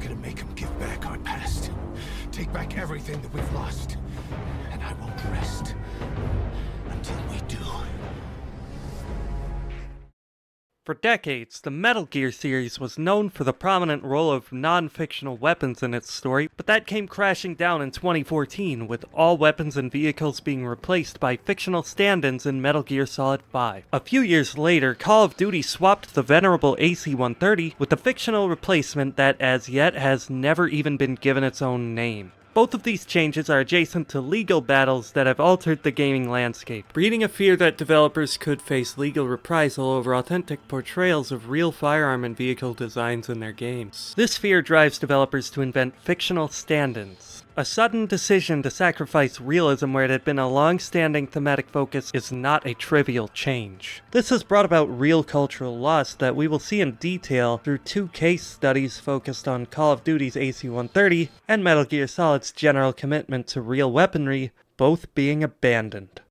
gonna make them give back our past. Take back everything that we've lost. And I won't rest until we do. For decades, the Metal Gear series was known for the prominent role of non-fictional weapons in its story, but that came crashing down in 2014, with all weapons and vehicles being replaced by fictional stand-ins in Metal Gear Solid 5. A few years later, Call of Duty swapped the venerable AC-130 with a fictional replacement that as yet has never even been given its own name. Both of these changes are adjacent to legal battles that have altered the gaming landscape, breeding a fear that developers could face legal reprisal over authentic portrayals of real firearm and vehicle designs in their games. This fear drives developers to invent fictional stand-ins. A sudden decision to sacrifice realism where it had been a long-standing thematic focus is not a trivial change. This has brought about real cultural loss that we will see in detail through two case studies focused on Call of Duty's AC-130 and Metal Gear Solid's general commitment to real weaponry, both being abandoned.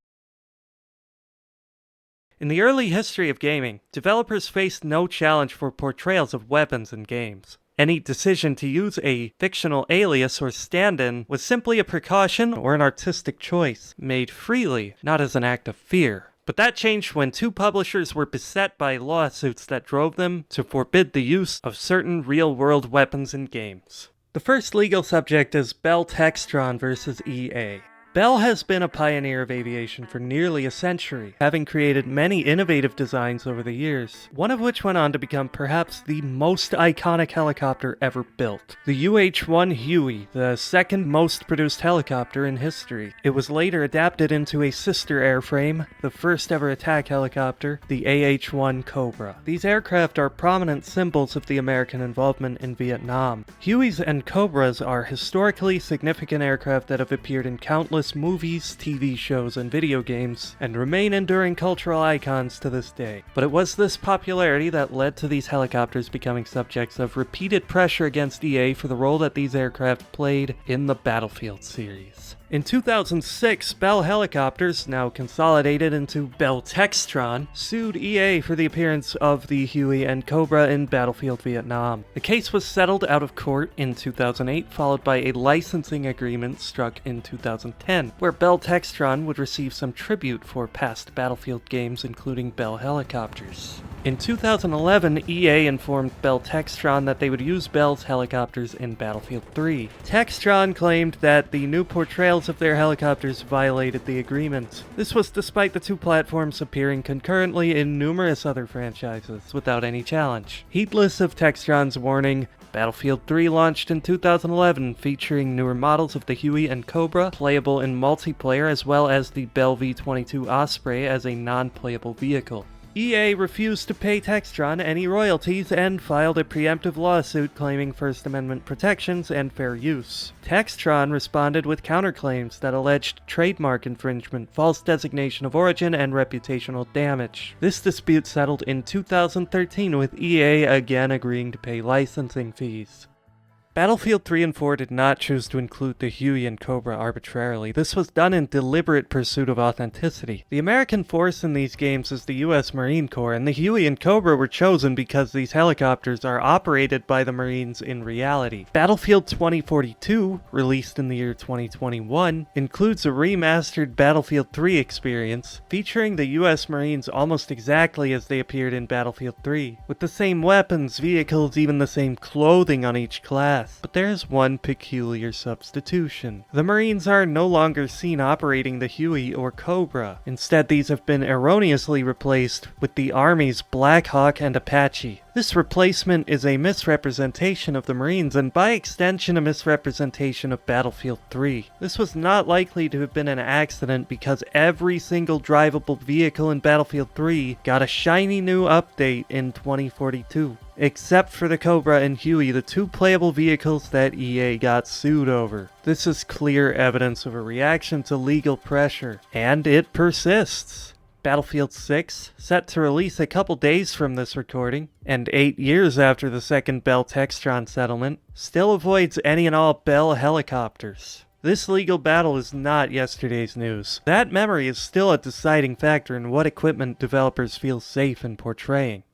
In the early history of gaming, developers faced no challenge for portrayals of weapons in games. Any decision to use a fictional alias or stand-in was simply a precaution or an artistic choice, made freely, not as an act of fear. But that changed when two publishers were beset by lawsuits that drove them to forbid the use of certain real-world weapons in games. The first legal subject is Bell-Textron versus EA. Bell has been a pioneer of aviation for nearly a century, having created many innovative designs over the years, one of which went on to become perhaps the most iconic helicopter ever built. The UH-1 Huey, the second most produced helicopter in history. It was later adapted into a sister airframe, the first ever attack helicopter, the AH-1 Cobra. These aircraft are prominent symbols of the American involvement in Vietnam. Hueys and Cobras are historically significant aircraft that have appeared in countless movies, TV shows, and video games, and remain enduring cultural icons to this day. But it was this popularity that led to these helicopters becoming subjects of repeated pressure against EA for the role that these aircraft played in the Battlefield series. In 2006, Bell Helicopters, now consolidated into Bell-Textron, sued EA for the appearance of the Huey and Cobra in Battlefield Vietnam. The case was settled out of court in 2008, followed by a licensing agreement struck in 2010, where Bell-Textron would receive some tribute for past Battlefield games, including Bell Helicopters. In 2011, EA informed Bell-Textron that they would use Bell's helicopters in Battlefield 3. Textron claimed that the new portrayals of their helicopters violated the agreement. This was despite the two platforms appearing concurrently in numerous other franchises without any challenge. Heedless of Textron's warning, Battlefield 3 launched in 2011, featuring newer models of the Huey and Cobra, playable in multiplayer, as well as the Bell V-22 Osprey as a non-playable vehicle. EA refused to pay Textron any royalties and filed a preemptive lawsuit claiming First Amendment protections and fair use. Textron responded with counterclaims that alleged trademark infringement, false designation of origin, and reputational damage. This dispute settled in 2013, with EA again agreeing to pay licensing fees. Battlefield 3 and 4 did not choose to include the Huey and Cobra arbitrarily. This was done in deliberate pursuit of authenticity. The American force in these games is the US Marine Corps, and the Huey and Cobra were chosen because these helicopters are operated by the Marines in reality. Battlefield 2042, released in the year 2021, includes a remastered Battlefield 3 experience, featuring the US Marines almost exactly as they appeared in Battlefield 3, with the same weapons, vehicles, even the same clothing on each class. But there's one peculiar substitution. The Marines are no longer seen operating the Huey or Cobra. Instead, these have been erroneously replaced with the Army's Black Hawk and Apache. This replacement is a misrepresentation of the Marines, and by extension a misrepresentation of Battlefield 3. This was not likely to have been an accident because every single drivable vehicle in Battlefield 3 got a shiny new update in 2042. Except for the Cobra and Huey, the two playable vehicles that EA got sued over. This is clear evidence of a reaction to legal pressure, and it persists. Battlefield 6, set to release a couple days from this recording, and 8 years after the second Bell-Textron settlement, still avoids any and all Bell helicopters. This legal battle is not yesterday's news. That memory is still a deciding factor in what equipment developers feel safe in portraying.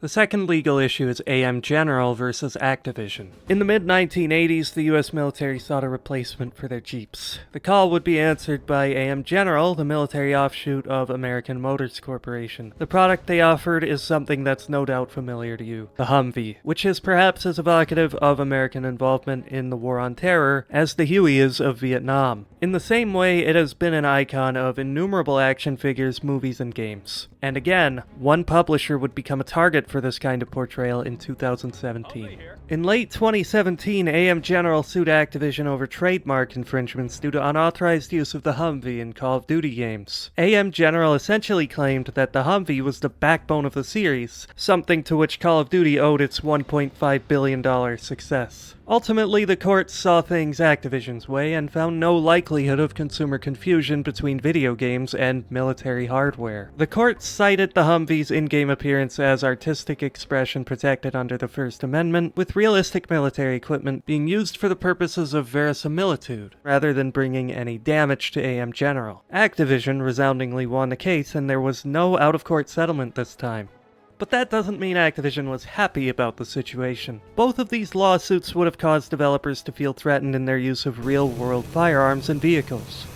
The second legal issue is AM General versus Activision. In the mid-1980s, the US military sought a replacement for their Jeeps. The call would be answered by AM General, the military offshoot of American Motors Corporation. The product they offered is something that's no doubt familiar to you, the Humvee, which is perhaps as evocative of American involvement in the War on Terror as the Huey is of Vietnam. In the same way, it has been an icon of innumerable action figures, movies, and games. And again, one publisher would become a target for this kind of portrayal in 2017. In late 2017, AM General sued Activision over trademark infringements due to unauthorized use of the Humvee in Call of Duty games. AM General essentially claimed that the Humvee was the backbone of the series, something to which Call of Duty owed its $1.5 billion success. Ultimately, the courts saw things Activision's way and found no likelihood of consumer confusion between video games and military hardware. The courts cited the Humvee's in-game appearance as artistic expression protected under the First Amendment, with realistic military equipment being used for the purposes of verisimilitude, rather than bringing any damage to AM General. Activision resoundingly won the case, and there was no out-of-court settlement this time. But that doesn't mean Activision was happy about the situation. Both of these lawsuits would have caused developers to feel threatened in their use of real-world firearms and vehicles.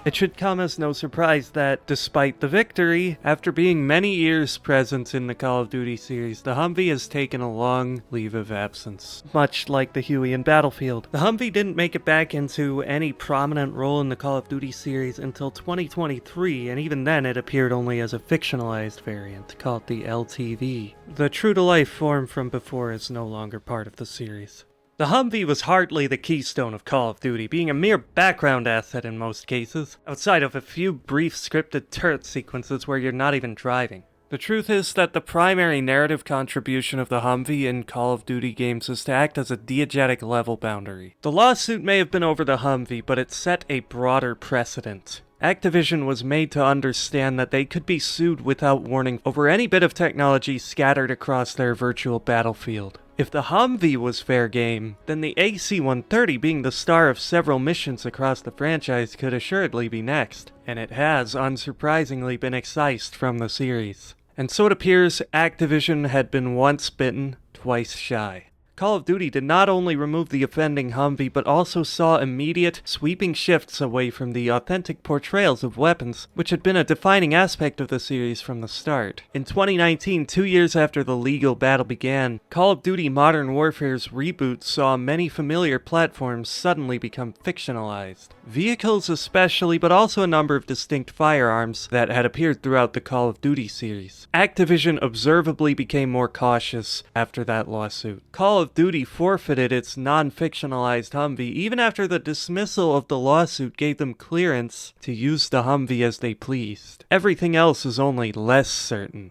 It should come as no surprise that, despite the victory, after being many years present in the Call of Duty series, the Humvee has taken a long leave of absence. Much like the Huey in Battlefield, the Humvee didn't make it back into any prominent role in the Call of Duty series until 2023, and even then it appeared only as a fictionalized variant, called the LTV. The true-to-life form from before is no longer part of the series. The Humvee was hardly the keystone of Call of Duty, being a mere background asset in most cases, outside of a few brief scripted turret sequences where you're not even driving. The truth is that the primary narrative contribution of the Humvee in Call of Duty games is to act as a diegetic level boundary. The lawsuit may have been over the Humvee, but it set a broader precedent. Activision was made to understand that they could be sued without warning over any bit of technology scattered across their virtual battlefield. If the Humvee was fair game, then the AC-130, being the star of several missions across the franchise, could assuredly be next. And it has, unsurprisingly, been excised from the series. And so it appears Activision had been once bitten, twice shy. Call of Duty did not only remove the offending Humvee, but also saw immediate, sweeping shifts away from the authentic portrayals of weapons, which had been a defining aspect of the series from the start. In 2019, 2 years after the legal battle began, Call of Duty Modern Warfare's reboot saw many familiar platforms suddenly become fictionalized. Vehicles especially, but also a number of distinct firearms that had appeared throughout the Call of Duty series. Activision observably became more cautious after that lawsuit. Call of Duty forfeited its non-fictionalized Humvee even after the dismissal of the lawsuit gave them clearance to use the Humvee as they pleased. Everything else is only less certain.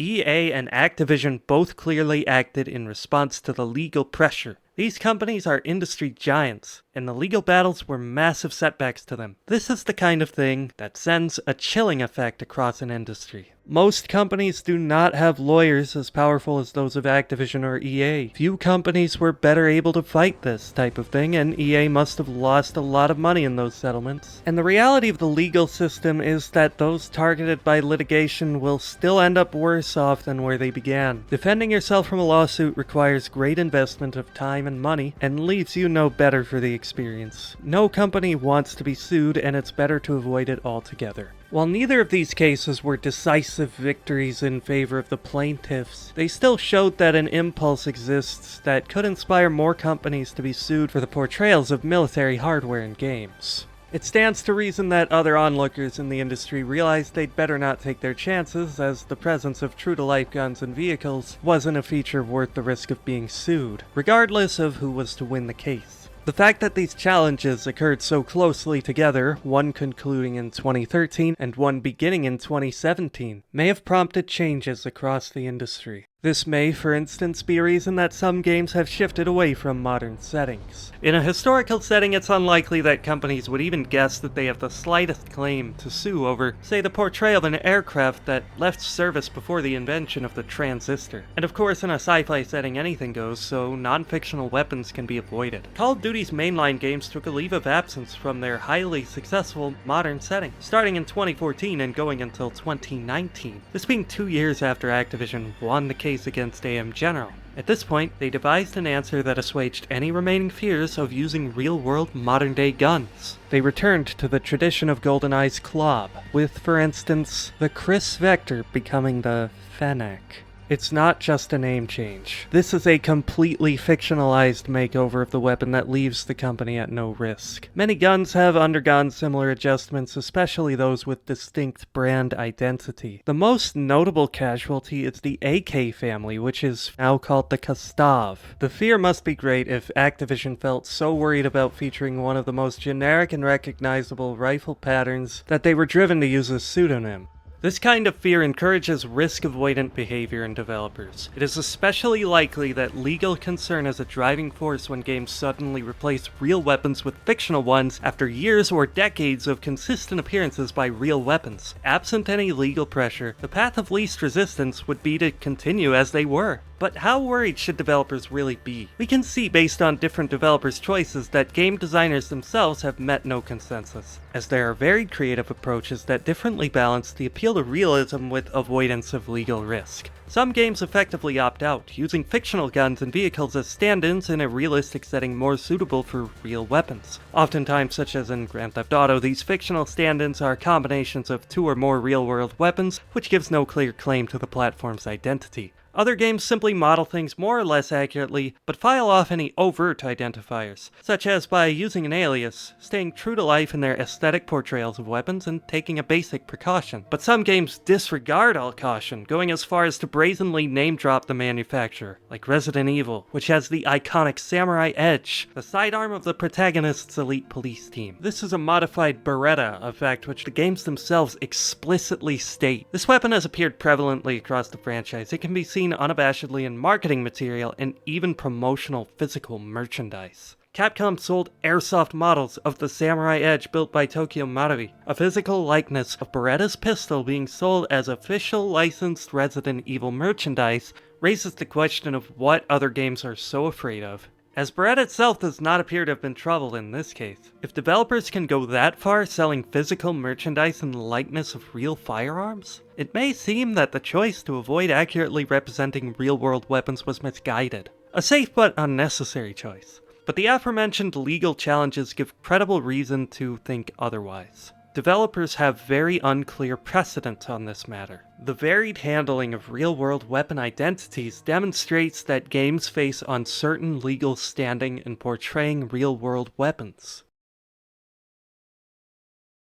EA and Activision both clearly acted in response to the legal pressure. These companies are industry giants, and the legal battles were massive setbacks to them. This is the kind of thing that sends a chilling effect across an industry. Most companies do not have lawyers as powerful as those of Activision or EA. Few companies were better able to fight this type of thing, and EA must have lost a lot of money in those settlements. And the reality of the legal system is that those targeted by litigation will still end up worse off than where they began. Defending yourself from a lawsuit requires great investment of time and money, and leaves you no better for the experience. No company wants to be sued, and it's better to avoid it altogether. While neither of these cases were decisive victories in favor of the plaintiffs, they still showed that an impulse exists that could inspire more companies to be sued for the portrayals of military hardware in games. It stands to reason that other onlookers in the industry realized they'd better not take their chances, as the presence of true-to-life guns and vehicles wasn't a feature worth the risk of being sued, regardless of who was to win the case. The fact that these challenges occurred so closely together, one concluding in 2013 and one beginning in 2017, may have prompted changes across the industry. This may, for instance, be a reason that some games have shifted away from modern settings. In a historical setting, it's unlikely that companies would even guess that they have the slightest claim to sue over, say, the portrayal of an aircraft that left service before the invention of the transistor. And of course, in a sci-fi setting, anything goes, so non-fictional weapons can be avoided. Call of Duty's mainline games took a leave of absence from their highly successful modern setting, starting in 2014 and going until 2019. This being 2 years after Activision won the case against AM General. At this point, they devised an answer that assuaged any remaining fears of using real-world modern-day guns. They returned to the tradition of GoldenEye's Klob, with, for instance, the Chris Vector becoming the Fennec. It's not just a name change. This is a completely fictionalized makeover of the weapon that leaves the company at no risk. Many guns have undergone similar adjustments, especially those with distinct brand identity. The most notable casualty is the AK family, which is now called the causative. The fear must be great if Activision felt so worried about featuring one of the most generic and recognizable rifle patterns that they were driven to use a pseudonym. This kind of fear encourages risk-avoidant behavior in developers. It is especially likely that legal concern is a driving force when games suddenly replace real weapons with fictional ones after years or decades of consistent appearances by real weapons. Absent any legal pressure, the path of least resistance would be to continue as they were. But how worried should developers really be? We can see based on different developers' choices that game designers themselves have met no consensus, as there are varied creative approaches that differently balance the appeal to realism with avoidance of legal risk. Some games effectively opt out, using fictional guns and vehicles as stand-ins in a realistic setting more suitable for real weapons. Oftentimes, such as in Grand Theft Auto, these fictional stand-ins are combinations of 2 or more real-world weapons, which gives no clear claim to the platform's identity. Other games simply model things more or less accurately, but file off any overt identifiers, such as by using an alias, staying true to life in their aesthetic portrayals of weapons, and taking a basic precaution. But some games disregard all caution, going as far as to brazenly name-drop the manufacturer, like Resident Evil, which has the iconic Samurai Edge, the sidearm of the protagonist's elite police team. This is a modified Beretta, a fact which the games themselves explicitly state. This weapon has appeared prevalently across the franchise. It can be seen unabashedly in marketing material and even promotional physical merchandise. Capcom sold airsoft models of the Samurai Edge built by Tokyo Marui, a physical likeness of Beretta's pistol being sold as official licensed Resident Evil merchandise raises the question of what other games are so afraid of. As Beretta itself does not appear to have been troubled in this case. If developers can go that far selling physical merchandise in the likeness of real firearms, it may seem that the choice to avoid accurately representing real-world weapons was misguided. A safe but unnecessary choice. But the aforementioned legal challenges give credible reason to think otherwise. Developers have very unclear precedent on this matter. The varied handling of real-world weapon identities demonstrates that games face uncertain legal standing in portraying real-world weapons.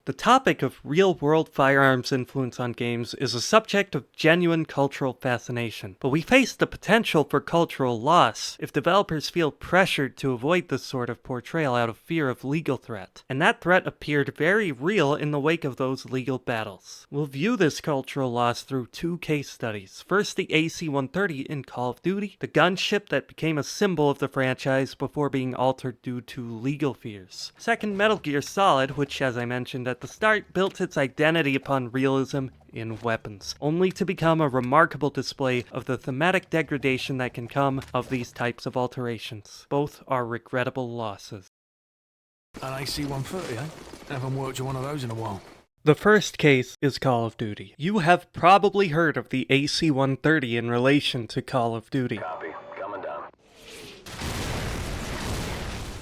The topic of real-world firearms influence on games is a subject of genuine cultural fascination, but we face the potential for cultural loss if developers feel pressured to avoid this sort of portrayal out of fear of legal threat, and that threat appeared very real in the wake of those legal battles. We'll view this cultural loss through 2 case studies. First, the AC-130 in Call of Duty, the gunship that became a symbol of the franchise before being altered due to legal fears. Second, Metal Gear Solid, which, as I mentioned at the start, built its identity upon realism in weapons, only to become a remarkable display of the thematic degradation that can come of these types of alterations. Both are regrettable losses. An AC-130, eh? Haven't worked on one of those in a while. The first case is Call of Duty. You have probably heard of the AC-130 in relation to Call of Duty. Copy. Coming down.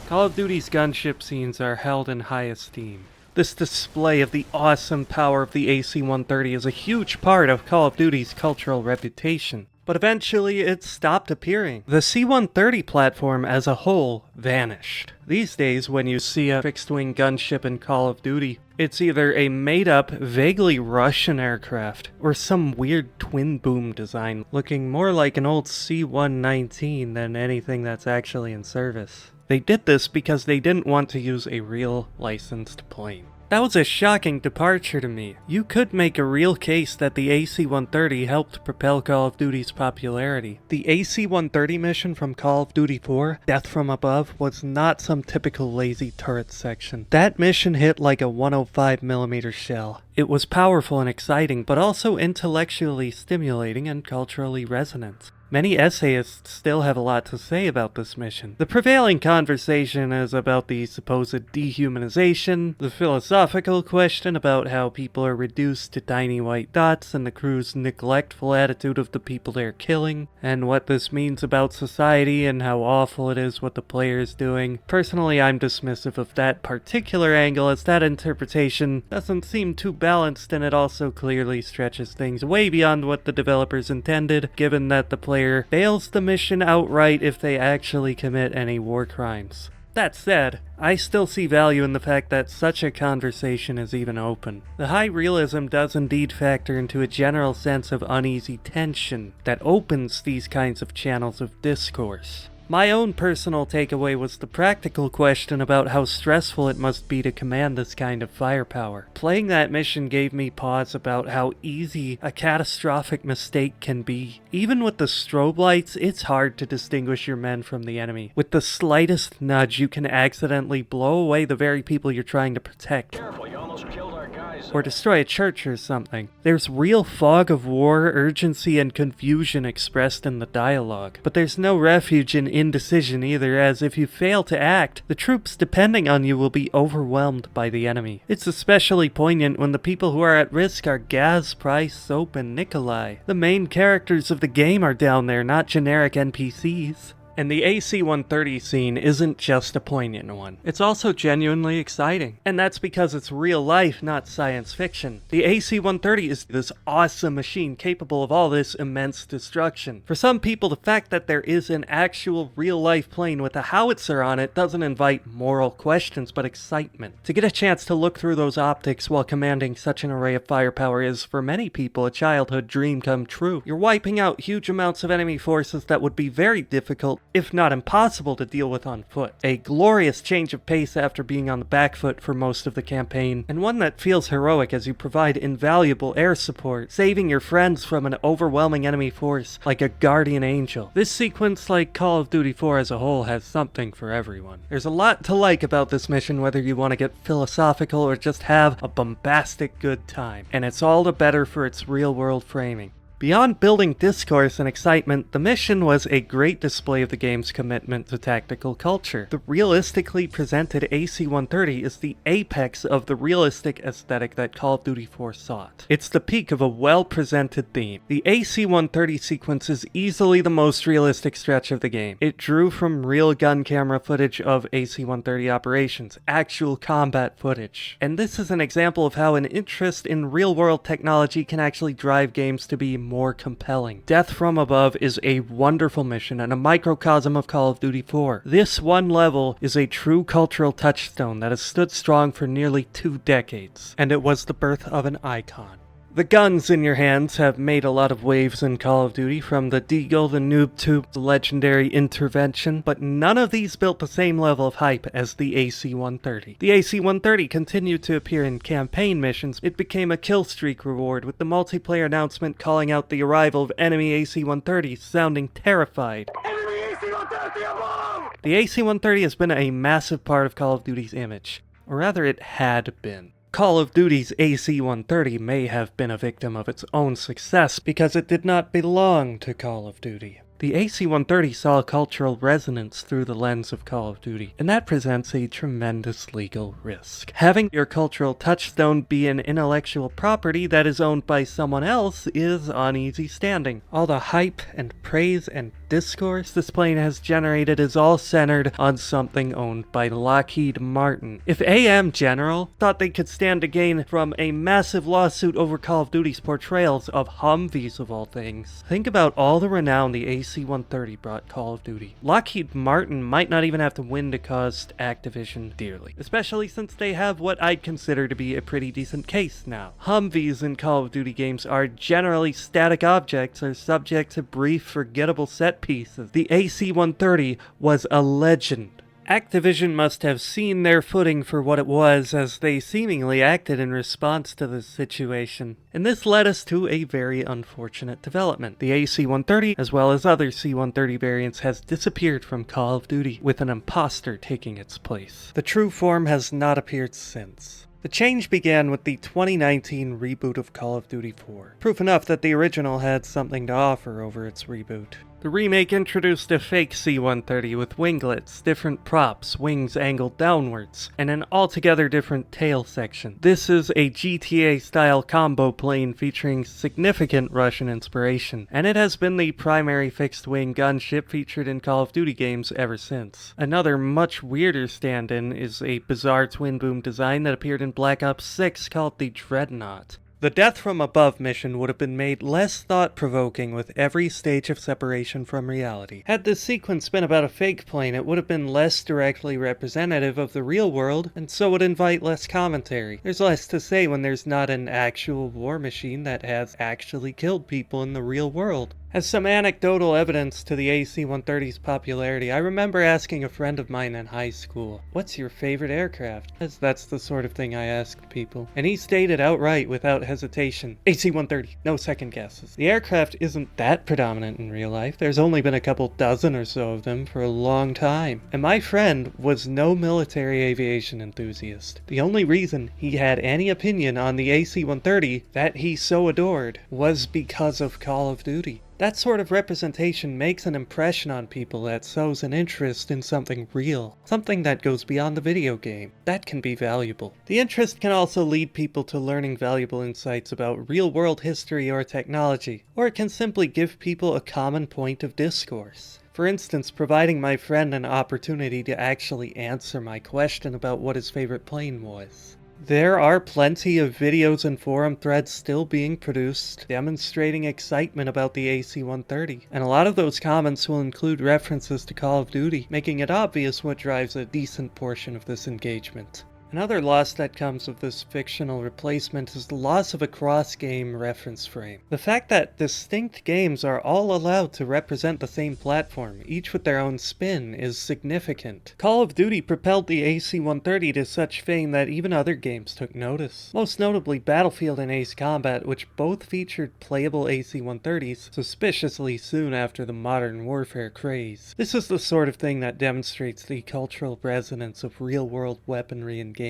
Call of Duty's gunship scenes are held in high esteem. This display of the awesome power of the AC-130 is a huge part of Call of Duty's cultural reputation. But eventually it stopped appearing. The C-130 platform as a whole vanished. These days, when you see a fixed-wing gunship in Call of Duty, it's either a made-up, vaguely Russian aircraft, or some weird twin-boom design looking more like an old C-119 than anything that's actually in service. They did this because they didn't want to use a real licensed plane. That was a shocking departure to me. You could make a real case that the AC-130 helped propel Call of Duty's popularity. The AC-130 mission from Call of Duty 4, Death from Above, was not some typical lazy turret section. That mission hit like a 105mm shell. It was powerful and exciting, but also intellectually stimulating and culturally resonant. Many essayists still have a lot to say about this mission. The prevailing conversation is about the supposed dehumanization, the philosophical question about how people are reduced to tiny white dots and the crew's neglectful attitude of the people they're killing, and what this means about society and how awful it is what the player is doing. Personally, I'm dismissive of that particular angle, as that interpretation doesn't seem too balanced, and it also clearly stretches things way beyond what the developers intended, given that the player fails the mission outright if they actually commit any war crimes. That said, I still see value in the fact that such a conversation is even open. The high realism does indeed factor into a general sense of uneasy tension that opens these kinds of channels of discourse. My own personal takeaway was the practical question about how stressful it must be to command this kind of firepower. Playing that mission gave me pause about how easy a catastrophic mistake can be. Even with the strobe lights, it's hard to distinguish your men from the enemy. With the slightest nudge, you can accidentally blow away the very people you're trying to protect. Careful, you almost killed our guys. Or destroy a church or something. There's real fog of war, urgency, and confusion expressed in the dialogue. But there's no refuge in indecision either, as if you fail to act, the troops depending on you will be overwhelmed by the enemy. It's especially poignant when the people who are at risk are Gaz, Price, Soap, and Nikolai. The main characters of the game are down there, not generic NPCs. And the AC-130 scene isn't just a poignant one. It's also genuinely exciting. And that's because it's real life, not science fiction. The AC-130 is this awesome machine capable of all this immense destruction. For some people, the fact that there is an actual real-life plane with a howitzer on it doesn't invite moral questions, but excitement. To get a chance to look through those optics while commanding such an array of firepower is, for many people, a childhood dream come true. You're wiping out huge amounts of enemy forces that would be very difficult, if not impossible, to deal with on foot. A glorious change of pace after being on the back foot for most of the campaign, and one that feels heroic as you provide invaluable air support, saving your friends from an overwhelming enemy force like a guardian angel. This sequence, like Call of Duty 4 as a whole, has something for everyone. There's a lot to like about this mission, whether you want to get philosophical or just have a bombastic good time, and it's all the better for its real-world framing. Beyond building discourse and excitement, the mission was a great display of the game's commitment to tactical culture. The realistically presented AC-130 is the apex of the realistic aesthetic that Call of Duty 4 sought. It's the peak of a well-presented theme. The AC-130 sequence is easily the most realistic stretch of the game. It drew from real gun camera footage of AC-130 operations, actual combat footage. And this is an example of how an interest in real-world technology can actually drive games to be more compelling. Death from Above is a wonderful mission and a microcosm of Call of Duty 4. This one level is a true cultural touchstone that has stood strong for nearly 2 decades, and it was the birth of an icon. The guns in your hands have made a lot of waves in Call of Duty, from the Deagle, the Noob Tube, the legendary Intervention, but none of these built the same level of hype as the AC-130. The AC-130 continued to appear in campaign missions. It became a kill streak reward, with the multiplayer announcement calling out the arrival of enemy AC-130s, sounding terrified. Enemy AC-130 above! The AC-130 has been a massive part of Call of Duty's image, or rather it had been. Call of Duty's AC-130 may have been a victim of its own success because it did not belong to Call of Duty. The AC-130 saw cultural resonance through the lens of Call of Duty, and that presents a tremendous legal risk. Having your cultural touchstone be an intellectual property that is owned by someone else is uneasy standing. All the hype and praise and discourse this plane has generated is all centered on something owned by Lockheed Martin. If AM General thought they could stand to gain from a massive lawsuit over Call of Duty's portrayals of Humvees of all things, think about all the renown the AC-130 brought Call of Duty. Lockheed Martin might not even have to win to cost Activision dearly, especially since they have what I'd consider to be a pretty decent case now. Humvees in Call of Duty games are generally static objects or subject to brief, forgettable set pieces. The AC-130 was a legend. Activision must have seen their footing for what it was, as they seemingly acted in response to the situation. And this led us to a very unfortunate development. The AC-130, as well as other C-130 variants, has disappeared from Call of Duty, with an imposter taking its place. The true form has not appeared since. The change began with the 2019 reboot of Call of Duty 4. Proof enough that the original had something to offer over its reboot. The remake introduced a fake C-130 with winglets, different props, wings angled downwards, and an altogether different tail section. This is a GTA-style combo plane featuring significant Russian inspiration, and it has been the primary fixed-wing gunship featured in Call of Duty games ever since. Another much weirder stand-in is a bizarre twin-boom design that appeared in Black Ops 6 called the Dreadnought. The Death from Above mission would have been made less thought-provoking with every stage of separation from reality. Had this sequence been about a fake plane, it would have been less directly representative of the real world, and so would invite less commentary. There's less to say when there's not an actual war machine that has actually killed people in the real world. As some anecdotal evidence to the AC-130's popularity, I remember asking a friend of mine in high school, "What's your favorite aircraft?" As that's the sort of thing I asked people. And he stated outright, without hesitation, AC-130, no second guesses. The aircraft isn't that predominant in real life. There's only been a couple dozen or so of them for a long time. And my friend was no military aviation enthusiast. The only reason he had any opinion on the AC-130 that he so adored was because of Call of Duty. That sort of representation makes an impression on people that sows an interest in something real, something that goes beyond the video game. That can be valuable. The interest can also lead people to learning valuable insights about real-world history or technology, or it can simply give people a common point of discourse. For instance, providing my friend an opportunity to actually answer my question about what his favorite plane was. There are plenty of videos and forum threads still being produced demonstrating excitement about the AC-130, and a lot of those comments will include references to Call of Duty, making it obvious what drives a decent portion of this engagement. Another loss that comes of this fictional replacement is the loss of a cross-game reference frame. The fact that distinct games are all allowed to represent the same platform, each with their own spin, is significant. Call of Duty propelled the AC-130 to such fame that even other games took notice. Most notably Battlefield and Ace Combat, which both featured playable AC-130s suspiciously soon after the modern warfare craze. This is the sort of thing that demonstrates the cultural resonance of real-world weaponry in games.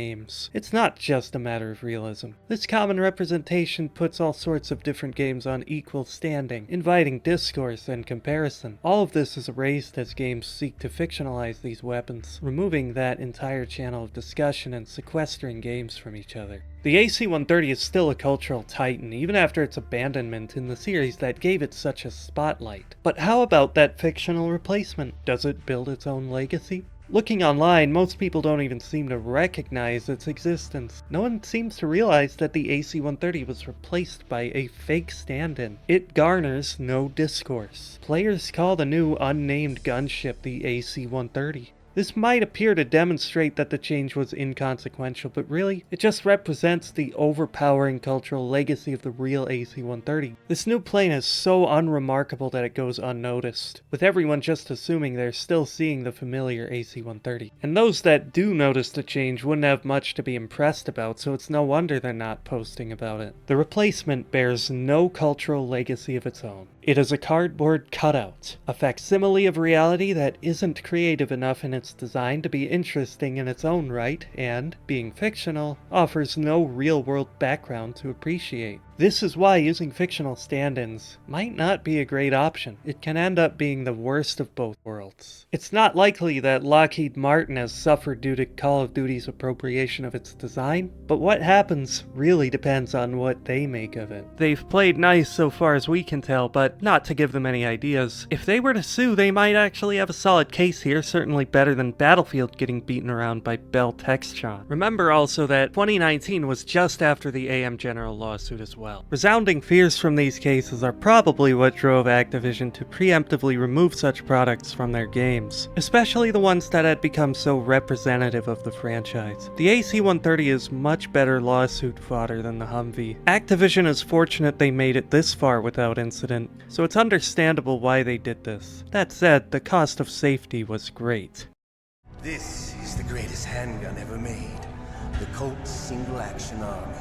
It's not just a matter of realism. This common representation puts all sorts of different games on equal standing, inviting discourse and comparison. All of this is erased as games seek to fictionalize these weapons, removing that entire channel of discussion and sequestering games from each other. The AC-130 is still a cultural titan, even after its abandonment in the series that gave it such a spotlight. But how about that fictional replacement? Does it build its own legacy? Looking online, most people don't even seem to recognize its existence. No one seems to realize that the AC-130 was replaced by a fake stand-in. It garners no discourse. Players call the new unnamed gunship the AC-130. This might appear to demonstrate that the change was inconsequential, but really, it just represents the overpowering cultural legacy of the real AC-130. This new plane is so unremarkable that it goes unnoticed, with everyone just assuming they're still seeing the familiar AC-130. And those that do notice the change wouldn't have much to be impressed about, so it's no wonder they're not posting about it. The replacement bears no cultural legacy of its own. It is a cardboard cutout, a facsimile of reality that isn't creative enough in its design to be interesting in its own right, and, being fictional, offers no real-world background to appreciate. This is why using fictional stand-ins might not be a great option. It can end up being the worst of both worlds. It's not likely that Lockheed Martin has suffered due to Call of Duty's appropriation of its design, but what happens really depends on what they make of it. They've played nice so far as we can tell, but not to give them any ideas. If they were to sue, they might actually have a solid case here, certainly better than Battlefield getting beaten around by Bell-Textron. Remember also that 2019 was just after the AM General lawsuit as well. Resounding fears from these cases are probably what drove Activision to preemptively remove such products from their games, especially the ones that had become so representative of the franchise. The AC-130 is much better lawsuit fodder than the Humvee. Activision is fortunate they made it this far without incident, so it's understandable why they did this. That said, the cost of safety was great. This is the greatest handgun ever made. The Colt's Single Action Army.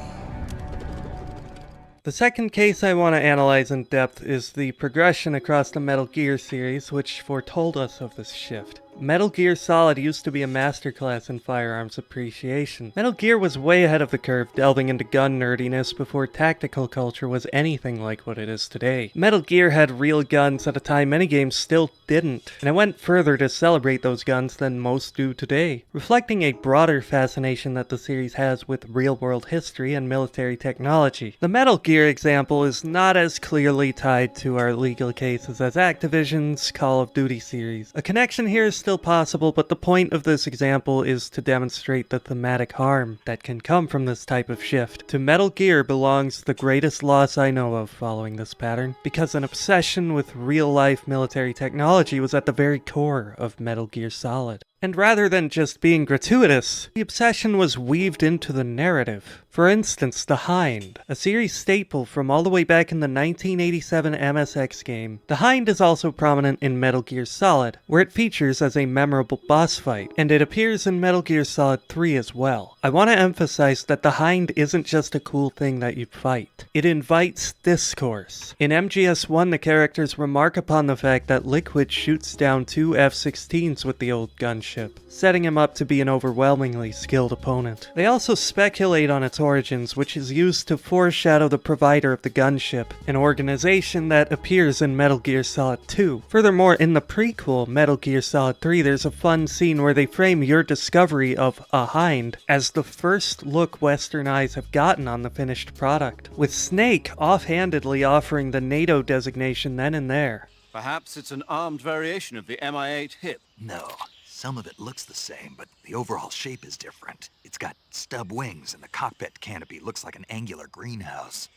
The second case I want to analyze in depth is the progression across the Metal Gear series, which foretold us of this shift. Metal Gear Solid used to be a masterclass in firearms appreciation. Metal Gear was way ahead of the curve, delving into gun nerdiness before tactical culture was anything like what it is today. Metal Gear had real guns at a time many games still didn't, and it went further to celebrate those guns than most do today, reflecting a broader fascination that the series has with real-world history and military technology. The Metal Gear example is not as clearly tied to our legal cases as Activision's Call of Duty series. A connection here is still possible, but the point of this example is to demonstrate the thematic harm that can come from this type of shift. To Metal Gear belongs the greatest loss I know of following this pattern, because an obsession with real-life military technology was at the very core of Metal Gear Solid. And rather than just being gratuitous, the obsession was weaved into the narrative. For instance, The Hind, a series staple from all the way back in the 1987 MSX game. The Hind is also prominent in Metal Gear Solid, where it features as a memorable boss fight, and it appears in Metal Gear Solid 3 as well. I want to emphasize that the Hind isn't just a cool thing that you fight. It invites discourse. In MGS1, the characters remark upon the fact that Liquid shoots down 2 F-16s with the old gunship, setting him up to be an overwhelmingly skilled opponent. They also speculate on its origins, which is used to foreshadow the provider of the gunship, an organization that appears in Metal Gear Solid 2. Furthermore, in the prequel, Metal Gear Solid 3, there's a fun scene where they frame your discovery of a Hind as the first look Western eyes have gotten on the finished product, with Snake offhandedly offering the NATO designation then and there. Perhaps it's an armed variation of the Mi-8 hip. No. Some of it looks the same, but the overall shape is different. It's got stub wings, and the cockpit canopy looks like an angular greenhouse.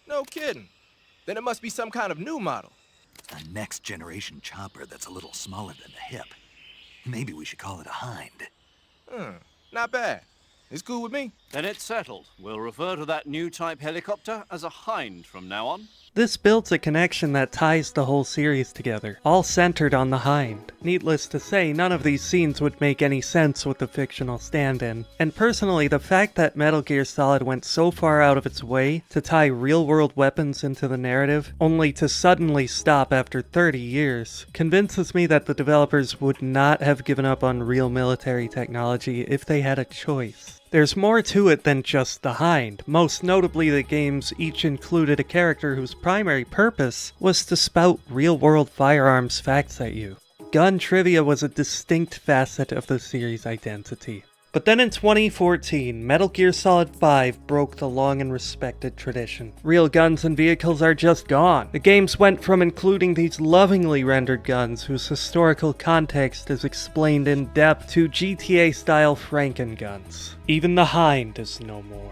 No kidding. Then it must be some kind of new model. A next-generation chopper that's a little smaller than the hip. Maybe we should call it a Hind. Not bad. It's cool with me. Then it's settled. We'll refer to that new type helicopter as a Hind from now on. This builds a connection that ties the whole series together, all centered on the Hind. Needless to say, none of these scenes would make any sense with the fictional stand-in. And personally, the fact that Metal Gear Solid went so far out of its way to tie real-world weapons into the narrative, only to suddenly stop after 30 years, convinces me that the developers would not have given up on real military technology if they had a choice. There's more to it than just the Hind. Most notably, the games each included a character whose primary purpose was to spout real-world firearms facts at you. Gun trivia was a distinct facet of the series' identity. But then in 2014, Metal Gear Solid 5 broke the long and respected tradition. Real guns and vehicles are just gone. The games went from including these lovingly rendered guns whose historical context is explained in depth to GTA-style Franken-guns. Even the Hind is no more.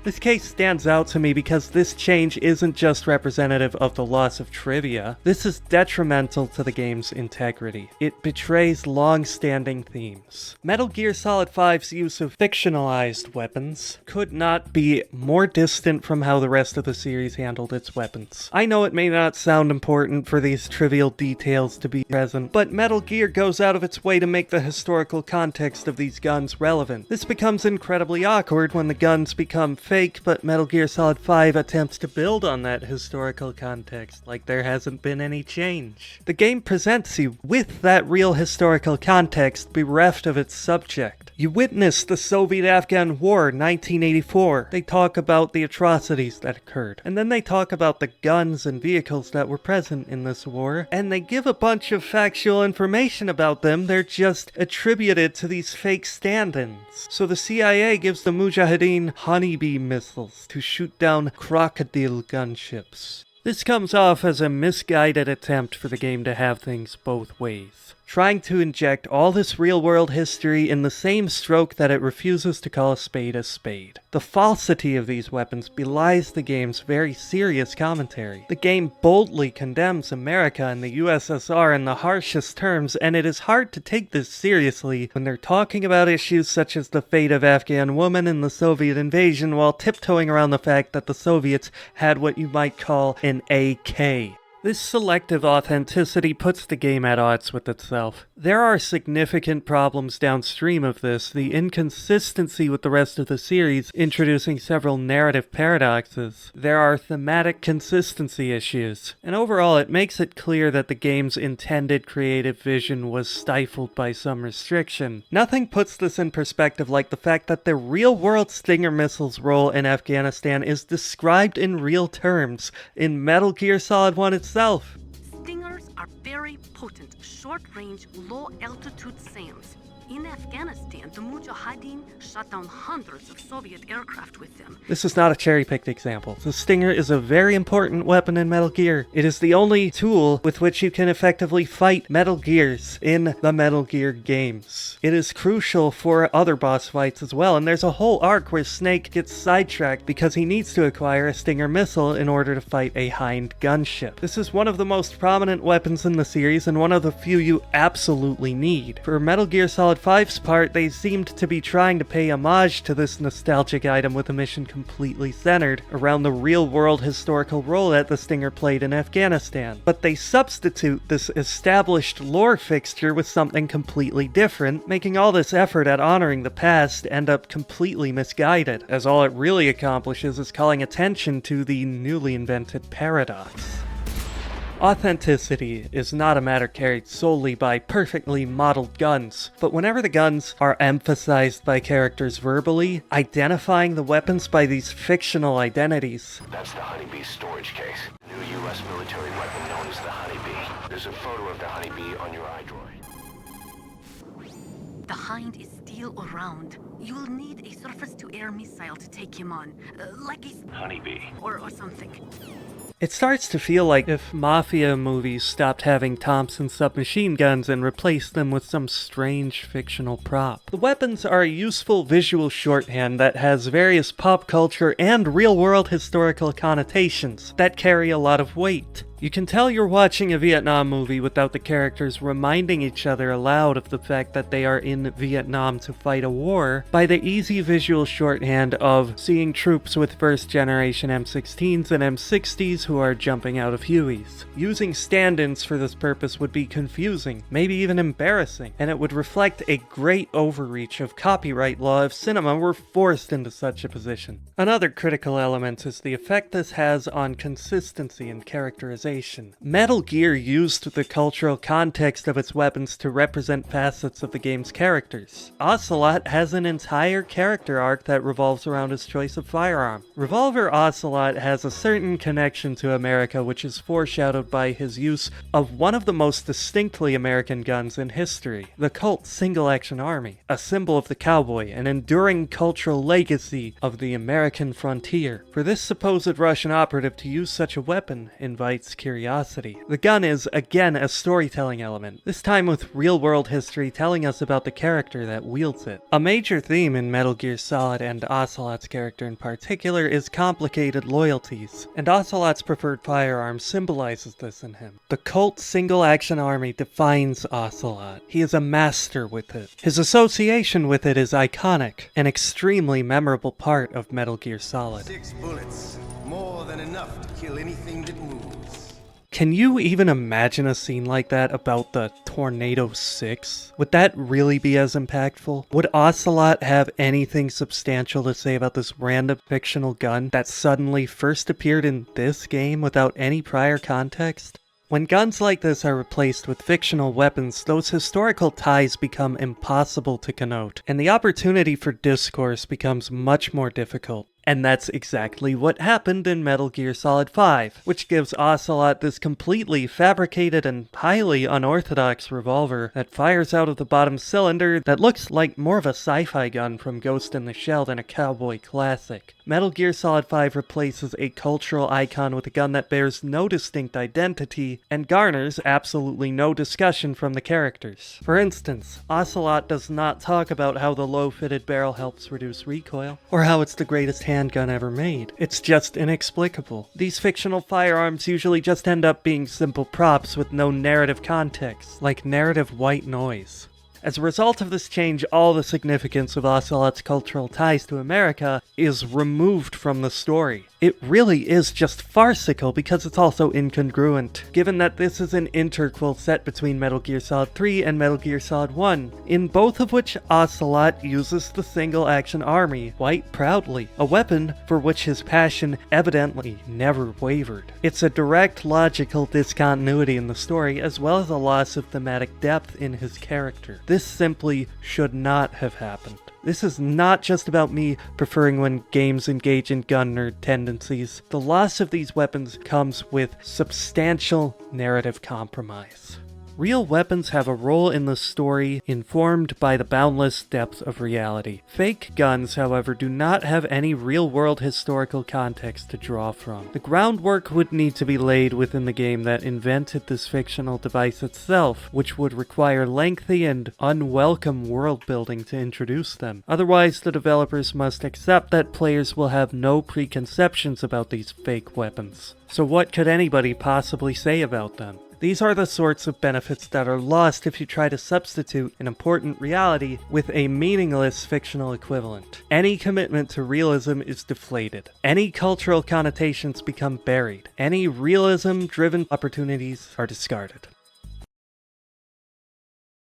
This case stands out to me because this change isn't just representative of the loss of trivia, this is detrimental to the game's integrity. It betrays long-standing themes. Metal Gear Solid 5's use of fictionalized weapons could not be more distant from how the rest of the series handled its weapons. I know it may not sound important for these trivial details to be present, but Metal Gear goes out of its way to make the historical context of these guns relevant. This becomes incredibly awkward when the guns become fake, but Metal Gear Solid 5 attempts to build on that historical context like there hasn't been any change. The game presents you with that real historical context bereft of its subject. You witness the Soviet-Afghan War 1984. They talk about the atrocities that occurred, and then they talk about the guns and vehicles that were present in this war, and they give a bunch of factual information about them. They're just attributed to these fake stand-ins. So the CIA gives the Mujahideen honeybee missiles to shoot down crocodile gunships. This comes off as a misguided attempt for the game to have things both ways, trying to inject all this real-world history in the same stroke that it refuses to call a spade a spade. The falsity of these weapons belies the game's very serious commentary. The game boldly condemns America and the USSR in the harshest terms, and it is hard to take this seriously when they're talking about issues such as the fate of Afghan women in the Soviet invasion while tiptoeing around the fact that the Soviets had what you might call an AK. This selective authenticity puts the game at odds with itself. There are significant problems downstream of this, the inconsistency with the rest of the series, introducing several narrative paradoxes. There are thematic consistency issues, and overall it makes it clear that the game's intended creative vision was stifled by some restriction. Nothing puts this in perspective like the fact that the real-world Stinger missile's role in Afghanistan is described in real terms in Metal Gear Solid 1 itself. Stingers are very potent, short-range, low-altitude SAMs. In Afghanistan, the Mujahideen shot down hundreds of Soviet aircraft with them. This is not a cherry-picked example. The Stinger is a very important weapon in Metal Gear. It is the only tool with which you can effectively fight Metal Gears in the Metal Gear games. It is crucial for other boss fights as well, and there's a whole arc where Snake gets sidetracked because he needs to acquire a Stinger missile in order to fight a Hind gunship. This is one of the most prominent weapons in the series and one of the few you absolutely need. For Metal Gear Solid 5's part, they seemed to be trying to pay homage to this nostalgic item with a mission completely centered around the real-world historical role that the Stinger played in Afghanistan. But they substitute this established lore fixture with something completely different, making all this effort at honoring the past end up completely misguided, as all it really accomplishes is calling attention to the newly invented paradox. Authenticity is not a matter carried solely by perfectly modeled guns, but whenever the guns are emphasized by characters verbally, identifying the weapons by these fictional identities. That's the Honeybee storage case. New U.S. military weapon known as the Honeybee. There's a photo of the Honeybee on your iDroid. The Hind is still around. You'll need a surface-to-air missile to take him on, like a Honeybee. or something. It starts to feel like if Mafia movies stopped having Thompson submachine guns and replaced them with some strange fictional prop. The weapons are a useful visual shorthand that has various pop culture and real-world historical connotations that carry a lot of weight. You can tell you're watching a Vietnam movie without the characters reminding each other aloud of the fact that they are in Vietnam to fight a war by the easy visual shorthand of seeing troops with first-generation M16s and M60s who are jumping out of Hueys. Using stand-ins for this purpose would be confusing, maybe even embarrassing, and it would reflect a great overreach of copyright law if cinema were forced into such a position. Another critical element is the effect this has on consistency and characterization. Metal Gear used the cultural context of its weapons to represent facets of the game's characters. Ocelot has an entire character arc that revolves around his choice of firearm. Revolver Ocelot has a certain connection to America, which is foreshadowed by his use of one of the most distinctly American guns in history, the Colt Single-Action Army, a symbol of the cowboy, an enduring cultural legacy of the American frontier. For this supposed Russian operative to use such a weapon invites curiosity. The gun is, again, a storytelling element, this time with real-world history telling us about the character that wields it. A major theme in Metal Gear Solid, and Ocelot's character in particular, is complicated loyalties, and Ocelot's preferred firearm symbolizes this in him. The Colt Single-Action Army defines Ocelot. He is a master with it. His association with it is iconic, an extremely memorable part of Metal Gear Solid. 6 bullets, more than enough to kill anything that moves. Can you even imagine a scene like that about the Tornado 6? Would that really be as impactful? Would Ocelot have anything substantial to say about this random fictional gun that suddenly first appeared in this game without any prior context? When guns like this are replaced with fictional weapons, those historical ties become impossible to connote, and the opportunity for discourse becomes much more difficult. And that's exactly what happened in Metal Gear Solid 5, which gives Ocelot this completely fabricated and highly unorthodox revolver that fires out of the bottom cylinder that looks like more of a sci-fi gun from Ghost in the Shell than a cowboy classic. Metal Gear Solid 5 replaces a cultural icon with a gun that bears no distinct identity and garners absolutely no discussion from the characters. For instance, Ocelot does not talk about how the low-fitted barrel helps reduce recoil, or how it's the greatest handgun ever made. It's just inexplicable. These fictional firearms usually just end up being simple props with no narrative context, like narrative white noise. As a result of this change, all the significance of Ocelot's cultural ties to America is removed from the story. It really is just farcical because it's also incongruent, given that this is an interquel set between Metal Gear Solid 3 and Metal Gear Solid 1, in both of which Ocelot uses the single-action army quite proudly, a weapon for which his passion evidently never wavered. It's a direct logical discontinuity in the story, as well as a loss of thematic depth in his character. This simply should not have happened. This is not just about me preferring when games engage in gun nerd tendencies. The loss of these weapons comes with substantial narrative compromise. Real weapons have a role in the story informed by the boundless depth of reality. Fake guns, however, do not have any real-world historical context to draw from. The groundwork would need to be laid within the game that invented this fictional device itself, which would require lengthy and unwelcome world building to introduce them. Otherwise, the developers must accept that players will have no preconceptions about these fake weapons. So what could anybody possibly say about them? These are the sorts of benefits that are lost if you try to substitute an important reality with a meaningless fictional equivalent. Any commitment to realism is deflated. Any cultural connotations become buried. Any realism-driven opportunities are discarded.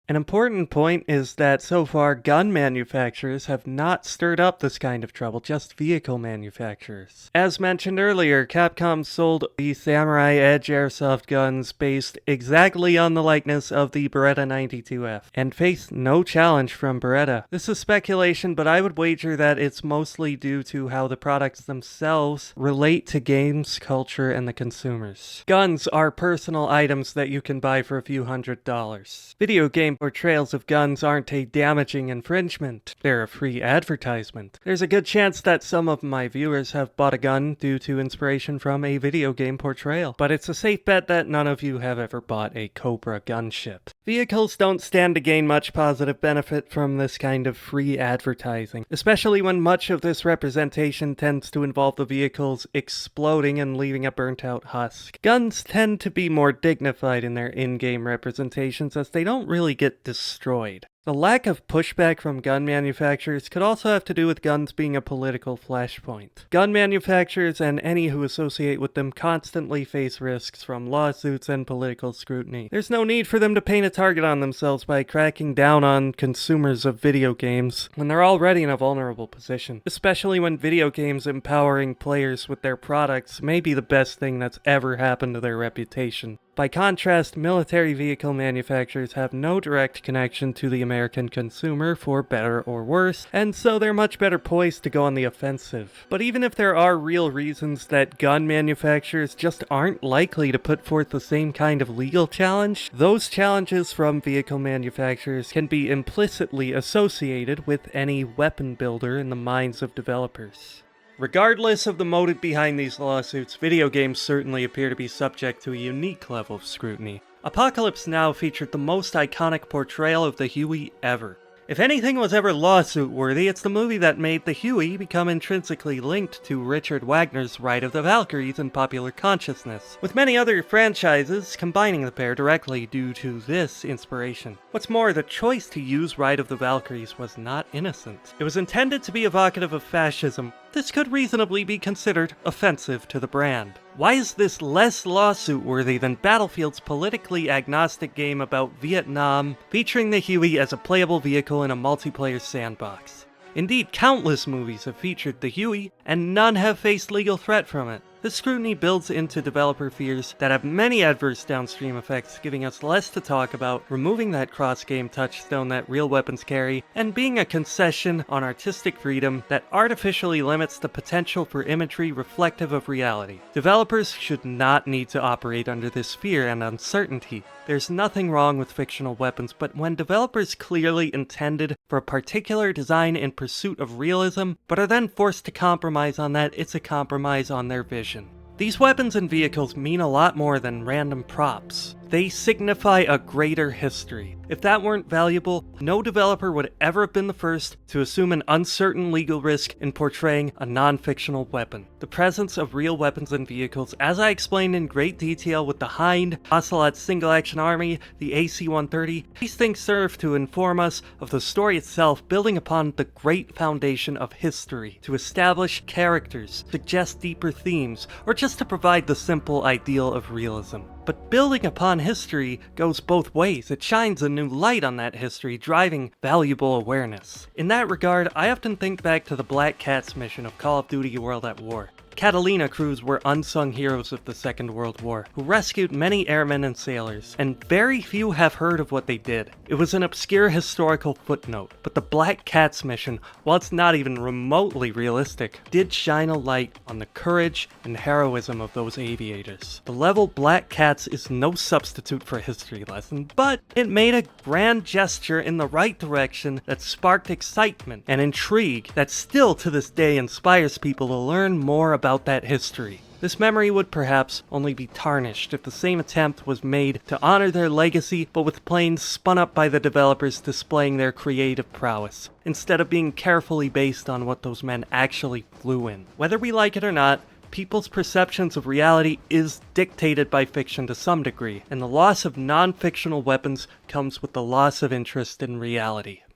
An important point is that so far gun manufacturers have not stirred up this kind of trouble, just vehicle manufacturers. As mentioned earlier, Capcom sold the Samurai Edge airsoft guns based exactly on the likeness of the Beretta 92F, and faced no challenge from Beretta. This is speculation, but I would wager that it's mostly due to how the products themselves relate to games, culture, and the consumers. Guns are personal items that you can buy for a few $100s. Video game portrayals of guns aren't a damaging infringement. They're a free advertisement. There's a good chance that some of my viewers have bought a gun due to inspiration from a video game portrayal, but it's a safe bet that none of you have ever bought a Cobra gunship. Vehicles don't stand to gain much positive benefit from this kind of free advertising, especially when much of this representation tends to involve the vehicles exploding and leaving a burnt-out husk. Guns tend to be more dignified in their in-game representations as they don't really get destroyed. The lack of pushback from gun manufacturers could also have to do with guns being a political flashpoint. Gun manufacturers and any who associate with them constantly face risks from lawsuits and political scrutiny. There's no need for them to paint a target on themselves by cracking down on consumers of video games when they're already in a vulnerable position, especially when video games empowering players with their products may be the best thing that's ever happened to their reputation. By contrast, military vehicle manufacturers have no direct connection to the American consumer, for better or worse, and so they're much better poised to go on the offensive. But even if there are real reasons that gun manufacturers just aren't likely to put forth the same kind of legal challenge, those challenges from vehicle manufacturers can be implicitly associated with any weapon builder in the minds of developers. Regardless of the motive behind these lawsuits, video games certainly appear to be subject to a unique level of scrutiny. Apocalypse Now featured the most iconic portrayal of the Huey ever. If anything was ever lawsuit-worthy, it's the movie that made the Huey become intrinsically linked to Richard Wagner's Ride of the Valkyries in popular consciousness, with many other franchises combining the pair directly due to this inspiration. What's more, the choice to use Ride of the Valkyries was not innocent. It was intended to be evocative of fascism. This could reasonably be considered offensive to the brand. Why is this less lawsuit-worthy than Battlefield's politically agnostic game about Vietnam, featuring the Huey as a playable vehicle in a multiplayer sandbox? Indeed, countless movies have featured the Huey, and none have faced legal threat from it. This scrutiny builds into developer fears that have many adverse downstream effects, giving us less to talk about, removing that cross-game touchstone that real weapons carry, and being a concession on artistic freedom that artificially limits the potential for imagery reflective of reality. Developers should not need to operate under this fear and uncertainty. There's nothing wrong with fictional weapons, but when developers clearly intended for a particular design in pursuit of realism, but are then forced to compromise on that, it's a compromise on their vision. These weapons and vehicles mean a lot more than random props. They signify a greater history. If that weren't valuable, no developer would ever have been the first to assume an uncertain legal risk in portraying a non-fictional weapon. The presence of real weapons and vehicles, as I explained in great detail with the Hind, Ocelot's single-action army, the AC-130, these things serve to inform us of the story itself, building upon the great foundation of history, to establish characters, suggest deeper themes, or just to provide the simple ideal of realism. But building upon history goes both ways. It shines a new light on that history, driving valuable awareness. In that regard, I often think back to the Black Cats mission of Call of Duty World at War. Catalina crews were unsung heroes of the Second World War, who rescued many airmen and sailors, and very few have heard of what they did. It was an obscure historical footnote, but the Black Cats mission, while it's not even remotely realistic, did shine a light on the courage and heroism of those aviators. The level Black Cats is no substitute for a history lesson, but it made a grand gesture in the right direction that sparked excitement and intrigue that still to this day inspires people to learn more about that history. This memory would perhaps only be tarnished if the same attempt was made to honor their legacy, but with planes spun up by the developers displaying their creative prowess, instead of being carefully based on what those men actually flew in. Whether we like it or not, people's perceptions of reality is dictated by fiction to some degree, and the loss of non-fictional weapons comes with the loss of interest in reality.